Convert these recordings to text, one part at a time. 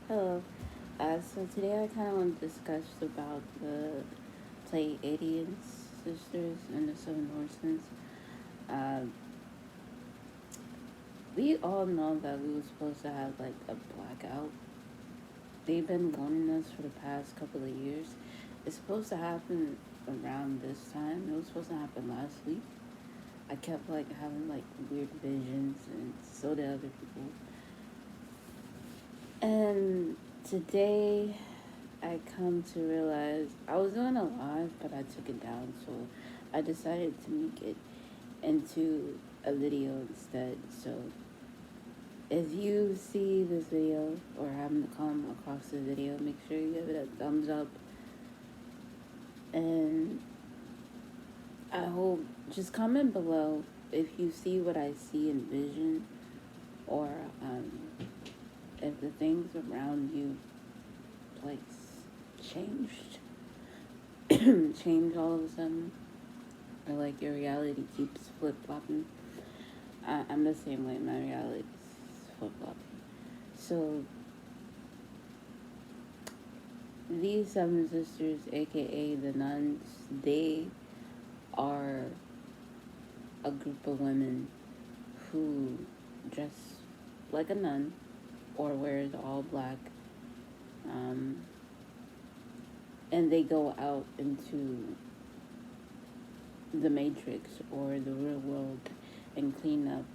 Hello. So today I kind of want to discuss about the Pleiadian sisters and the Seven Horsemen. Uh, we all know that we were supposed to have like a blackout. They've been warning us for the past couple of years. It's supposed to happen around this time. It was supposed to happen last week. I kept like having like weird visions, and so did other people. And today I come to realize I was doing a live, but I took it down, so I decided to make it into a video instead. So if you see this video or happen to come across this video, make sure you give it a thumbs up. And I hope just comment below if you see what I see in vision, or if the things around you like changed, change all of a sudden, or like your reality keeps flip flopping. I'm the same way. My reality is flip flopping. So these seven sisters, aka the nuns, they are a group of women who dress like a nun or wears all black, um, and they go out into the matrix or the real world and clean up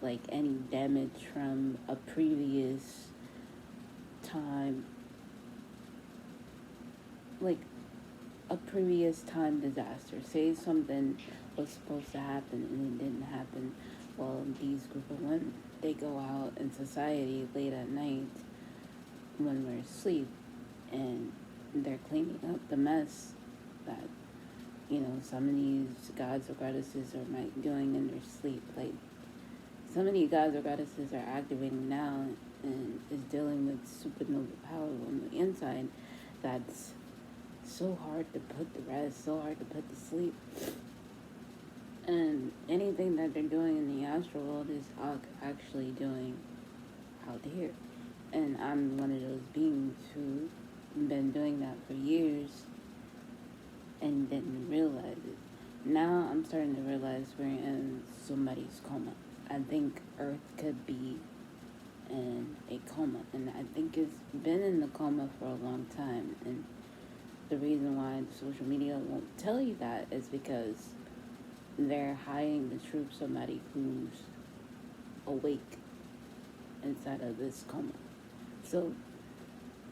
like any damage from a previous time, like a previous time disaster. Say something was supposed to happen and it didn't happen. Well, these group of women, they go out in society late at night when we're asleep, and they're cleaning up the mess that, you know, some of these gods or goddesses are doing in their sleep. Like, some of these gods or goddesses are activating now and is dealing with supernova power on the inside that's so hard to put to rest, so hard to put to sleep. And anything that they're doing in the astral world is actually doing out here. And I'm one of those beings who been doing that for years and didn't realize it. Now I'm starting to realize we're in somebody's coma. I think Earth could be in a coma, and I think it's been in the coma for a long time. And the reason why social media won't tell you that is because they're hiding the truth. Somebody who's awake inside of this coma. So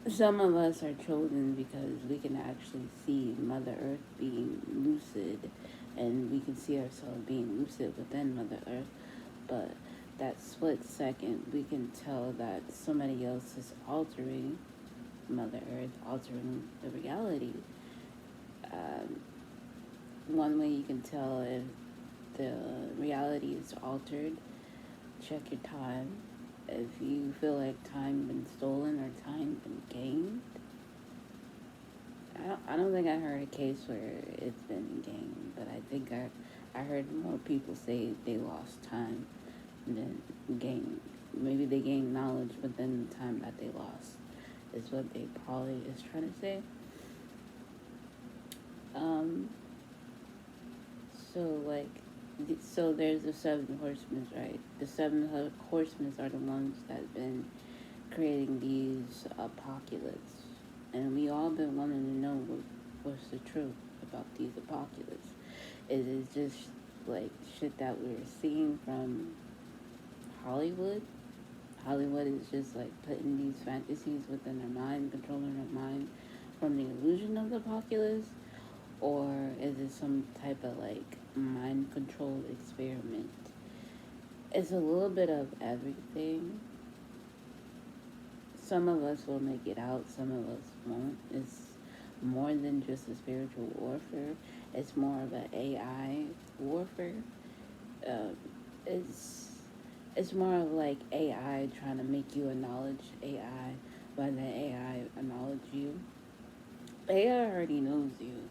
some of us are chosen because we can actually see Mother Earth being lucid, and we can see ourselves being lucid within Mother Earth. But that split second, we can tell that somebody else is altering Mother Earth, altering the reality. One way you can tell if the reality is altered, check your time. If you feel like time been stolen or time been gained, I don't think I heard a case where it's been gained, but I think I heard more people say they lost time than gained. Maybe they gained knowledge, but then the time that they lost is what they probably is trying to say. Um, so there's the seven horsemen, right? The seven horsemen are the ones that have been creating these apocalypse, and we all been wanting to know what's the truth about these apocalypse. Is it just like shit that we're seeing from Hollywood? Hollywood is just like putting these fantasies within our mind, controlling our mind from the illusion of the apocalypse, or is it some type of like mind control experiment? It's a little bit of everything. Some of us will make it out, some of us won't. It's more than just a spiritual warfare. It's more of an AI warfare. Uh, it's it's more of like AI trying to make you acknowledge AI, but the AI acknowledge you. AI already knows you.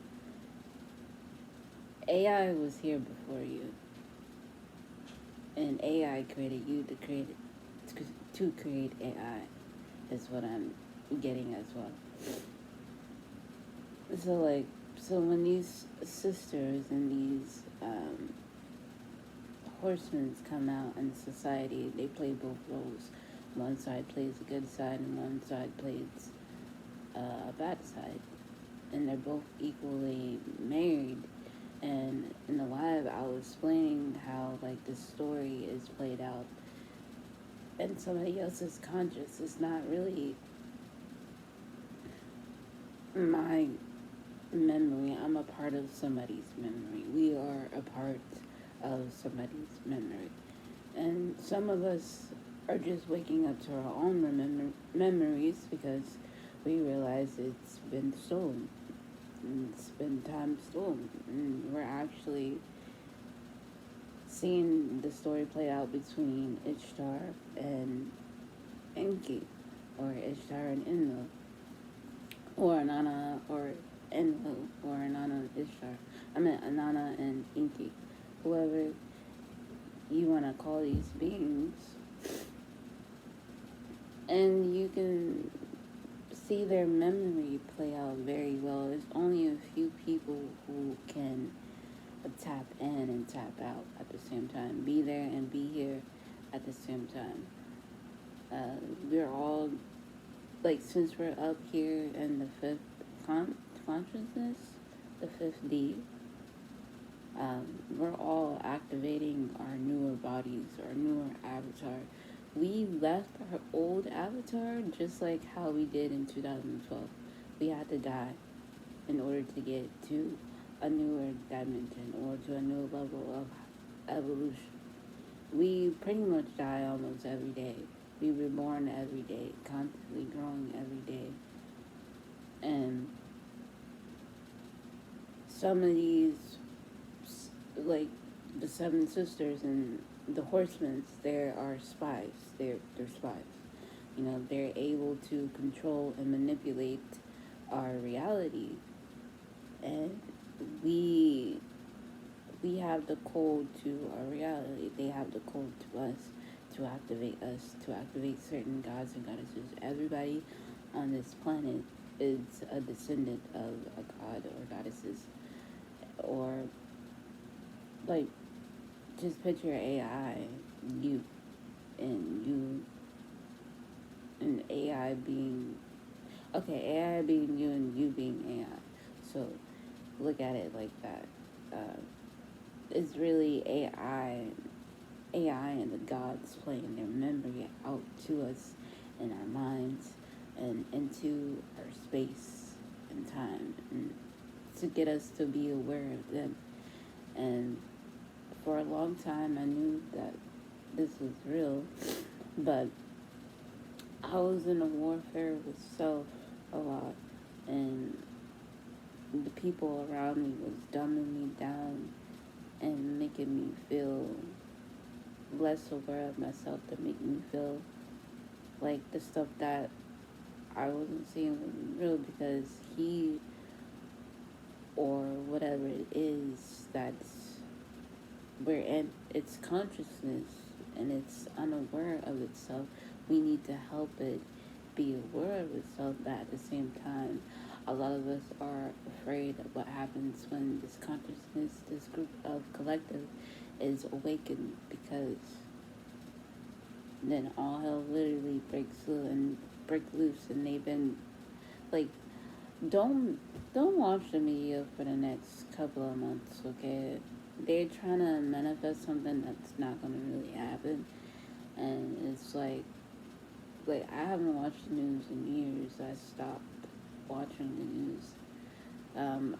AI was here before you, and AI created you to create AI. is what I'm getting as well. So like, so when these sisters and these horsemen come out in society, they play both roles. One side plays a good side, and one side plays a bad side, and they're both equally married. And in the live, I was explaining how like this story is played out in somebody else's conscious. It's not really my memory. I'm a part of somebody's memory. We are a part of somebody's memory. And some of us are just waking up to our own memories because we realize it's been stolen. It's been time stolen. And we're actually seeing the story play out between Ishtar and Enki, or Ishtar and Enlil, or Anana or Enlil, or Anana Ishtar. I mean Anana and Enki. Whoever you want to call these beings. And you can see their memory play out very well. There's only a few people who can tap in and tap out at the same time. Be there and be here at the same time. We're all, like, since we're up here in the fifth consciousness, the fifth D, we're all activating our newer bodies, our newer avatar. We left our old avatar just like how we did in 2012. We had to die in order to get to a newer dimension or to a new level of evolution. We pretty much die almost every day. We reborn every day, constantly growing every day. And some of these, like the seven sisters and the horsemen, they are spies. They're spies. You know, they're able to control and manipulate our reality. And we have the code to our reality. They have the code to us, to activate certain gods and goddesses. Everybody on this planet is a descendant of a god or goddesses. Or, like, just picture AI, you, and AI being, okay, AI being you and you being AI. So, look at it like that. It's really AI and the gods playing their memory out to us in our minds and into our space and time, and to get us to be aware of them. And for a long time, I knew that this was real, but I was in a warfare with self a lot, and the people around me was dumbing me down and making me feel less aware of myself, to make me feel like the stuff that I wasn't seeing was real, because he, or whatever it is that's we're in, its consciousness, and it's unaware of itself. We need to help it be aware of itself, but at the same time, a lot of us are afraid of what happens when this consciousness, this group of collective, is awakened, because then all hell literally breaks loose, and they've been like, don't watch the media for the next couple of months, okay? They're trying to manifest something that's not gonna really happen, and it's like I haven't watched the news in years. I stopped watching the news.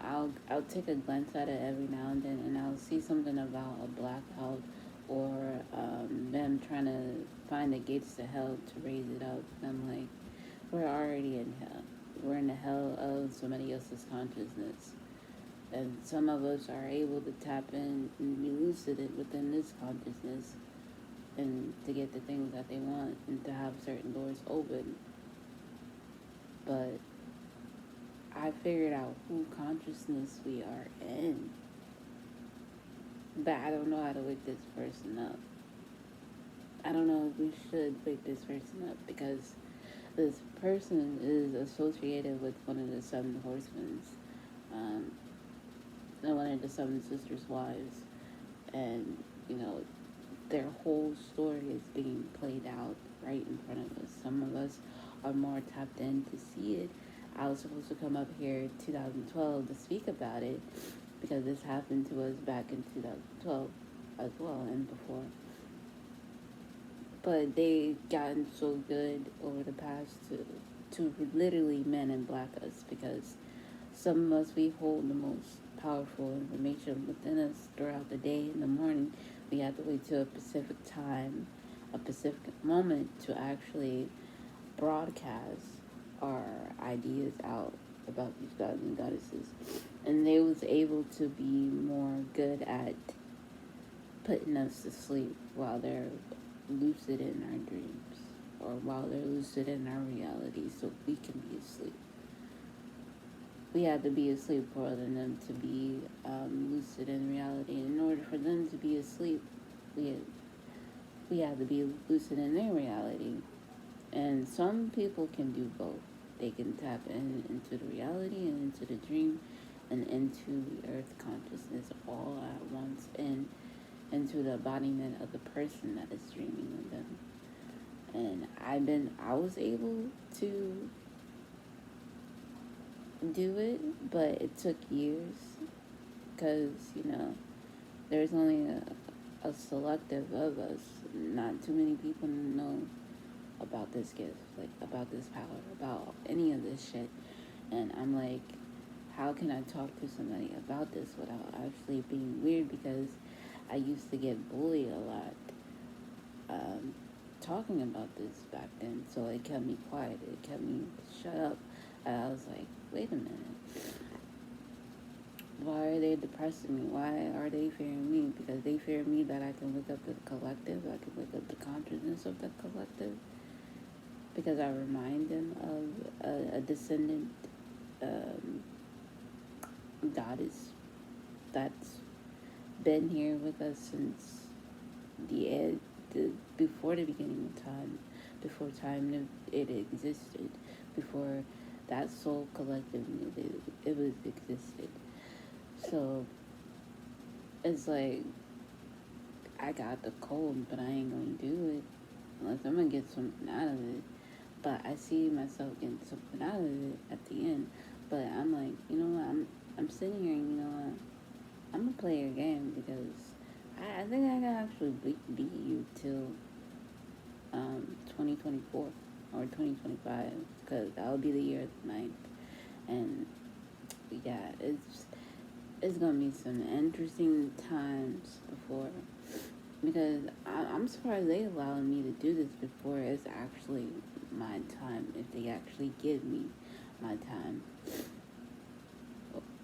I'll take a glance at it every now and then, and I'll see something about a blackout, or them trying to find the gates to hell to raise it up. And I'm like, we're already in hell. We're in the hell of somebody else's consciousness. And some of us are able to tap in and be lucid within this consciousness, and to get the things that they want, and to have certain doors open. But I figured out who consciousness we are in, but I don't know how to wake this person up. I don't know if we should wake this person up, because this person is associated with one of the seven horsemen, um, and one of the seven sisters' wives, and you know their whole story is being played out right in front of us. Some of us are more tapped in to see it. I was supposed to come up here in 2012 to speak about it because this happened to us back in 2012 as well and before. But they gotten so good over the past to literally men in black us, because some of us, we hold the most powerful information within us throughout the day. In the morning, we have to wait till a specific time, a specific moment to actually broadcast our ideas out about these gods and goddesses. And they was able to be more good at putting us to sleep while they're lucid in our dreams, or while they're lucid in our reality, so we can be asleep. We had to be asleep for them to be lucid in reality. In order for them to be asleep, we had to be lucid in their reality. And some people can do both. They can tap into the reality and into the dream and into the earth consciousness all at once, and into the embodiment of the person that is dreaming with them. And I was able to do it, but it took years because, there's only a selective of us. Not too many people know about this gift, like about this power, about any of this shit. And I'm like, how can I talk to somebody about this without actually being weird? Because I used to get bullied a lot talking about this back then. So it kept me quiet. It kept me shut up. And I was like, wait a minute. Why are they depressing me? Why are they fearing me? Because they fear me that I can wake up the collective. I can wake up the consciousness of the collective. Because I remind them of a descendant goddess that's been here with us since before the beginning of time, before time it existed, before that soul collective knew that it was existed. So it's like, I got the cold, but I ain't gonna do it unless I'm gonna get something out of it. But I see myself getting something out of it at the end. But I'm like, you know what? I'm sitting here, and you know what? I'm gonna play your game, because I think I can actually beat you till 2024 or 2025, because that'll be the year of the ninth. And yeah, it's gonna be some interesting times before, because I'm surprised they allowed me to do this before it's actually my time, if they actually give me my time.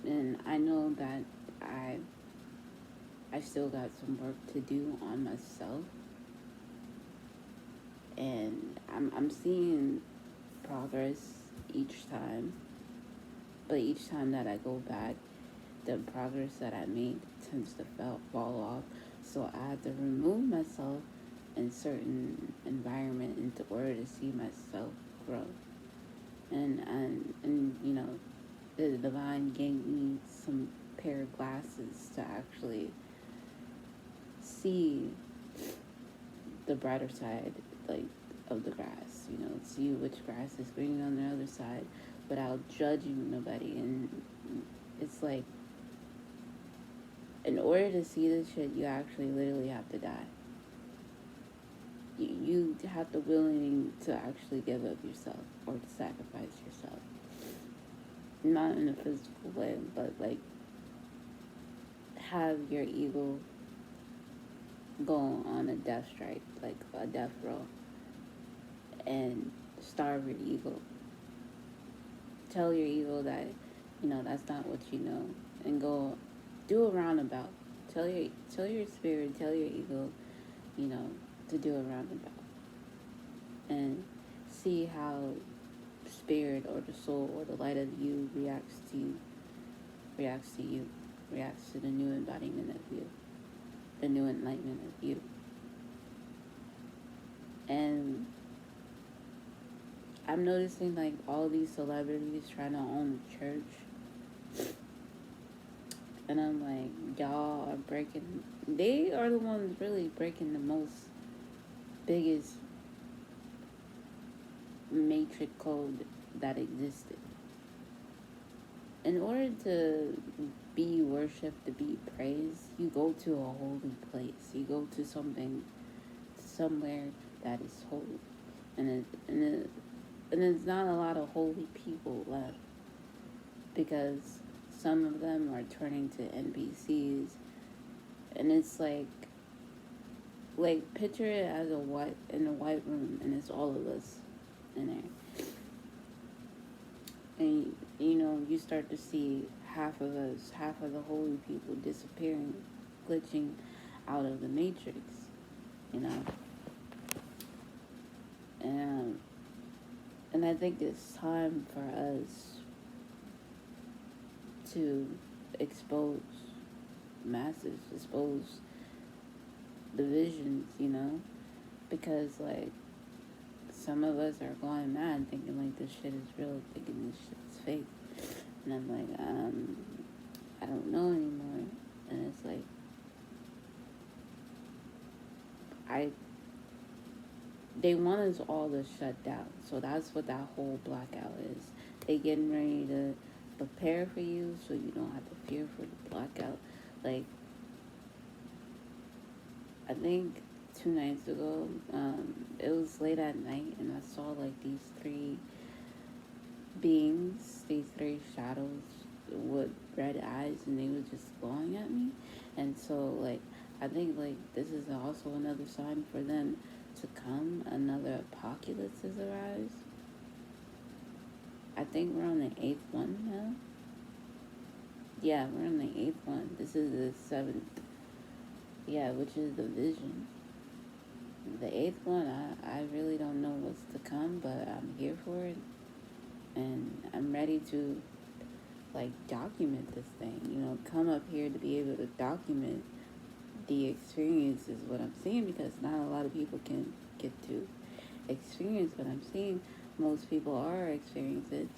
And I know that I still got some work to do on myself, and I'm seeing progress each time, but each time that I go back, the progress that I made tends to fall off. So I have to remove myself in certain environment in order to see myself grow. And the divine gave me some pair of glasses to actually see the brighter side, like, of the grass. See which grass is green on the other side, without judging nobody. And it's like, in order to see this shit, you actually literally have to die. You have to willing to actually give up yourself, or to sacrifice yourself. Not in a physical way, but like, have your ego go on a death strike, like a death row, and starve your ego. Tell your ego that, that's not what you know, and go do a roundabout. Tell your spirit, tell your ego, to do a roundabout, and see how spirit or the soul or the light of you reacts to you, reacts to the new embodiment of you, the new enlightenment of you. And I'm noticing like all these celebrities trying to own a church, and I'm like, y'all are breaking. They are the ones really breaking the most biggest matrix code that existed. In order to be worshipped, to be praised, you go to a holy place. You go to somewhere that is holy, and there's not a lot of holy people left because some of them are turning to NPCs, and it's like picture it as a white room, and it's all of us in there, and you start to see half of us, half of the holy people disappearing, glitching out of the matrix, you know, and and I think it's time for us to expose masses, expose divisions, because like some of us are going mad thinking like this shit is real, thinking this shit is fake. And I'm like, I don't know anymore. And it's like, they want us all to shut down. So that's what that whole blackout is. They getting ready to prepare for you so you don't have to fear for the blackout. Like, I think 2 nights ago, it was late at night, and I saw like these three beings, these three shadows with red eyes, and they were just glowing at me. And so, like, I think like this is also another sign for them to come. Another apocalypse has arrived. I think we're on the 8th one now. Yeah, we're on the 8th one. This is the 7th. Yeah, which is the vision. The 8th one, I really don't know what's to come, but I'm here for it. And I'm ready to, like, document this thing. Come up here to be able to document the experience is what I'm seeing, because not a lot of people can get to experience what I'm seeing. Most people are experiencing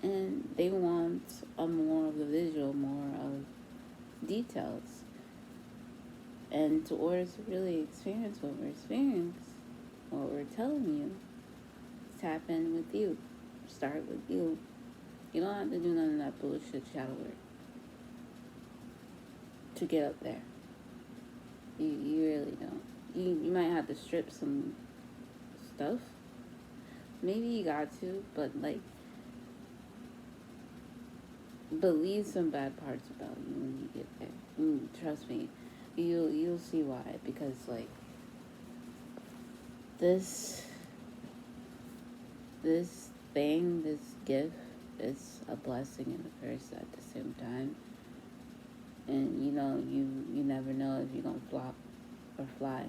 it, and they want more of the visual, more of details. And to order to really experience what we're telling you, tap in with you. Start with you. You don't have to do none of that bullshit shadow work to get up there. You really don't. You might have to strip some stuff. Maybe you got to, but leave some bad parts about you when you get there. Trust me, you'll see why. Because like this thing, this gift, is a blessing and a curse at the same time. And you never know if you're gonna flop or fly.